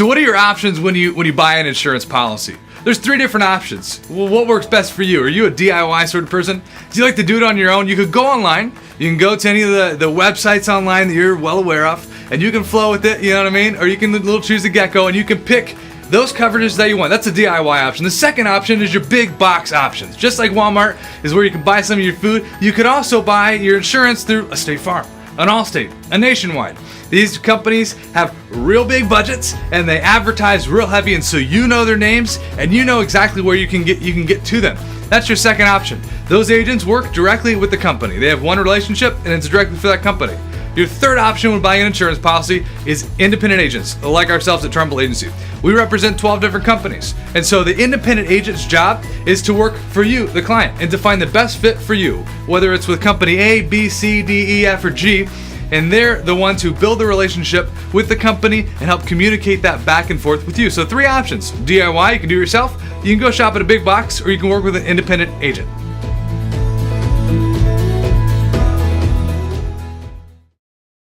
So what are your options when you buy an insurance policy? There's 3 different options. Well, what works best for you? Are you a DIY sort of person? Do you like to do it on your own? You could go online. You can go to any of the websites online that you're well aware of, and you can flow with it, you know what I mean? Or you can choose the get-go, and you can pick those coverages that you want. That's a DIY option. The second option is your big box options. Just like Walmart is where you can buy some of your food, you could also buy your insurance through a State Farm, an Allstate, a Nationwide. These companies have real big budgets and they advertise real heavy, and so you know their names and you know exactly where you can get to them. That's your second option. Those agents work directly with the company. They have one relationship and it's directly for that company. Your third option when buying an insurance policy is independent agents, like ourselves at Trumble Agency. We represent 12 different companies, and so the independent agent's job is to work for you, the client, and to find the best fit for you, whether it's with company A, B, C, D, E, F, or G, and they're the ones who build the relationship with the company and help communicate that back and forth with you. So 3 options. DIY, you can do it yourself, you can go shop at a big box, or you can work with an independent agent.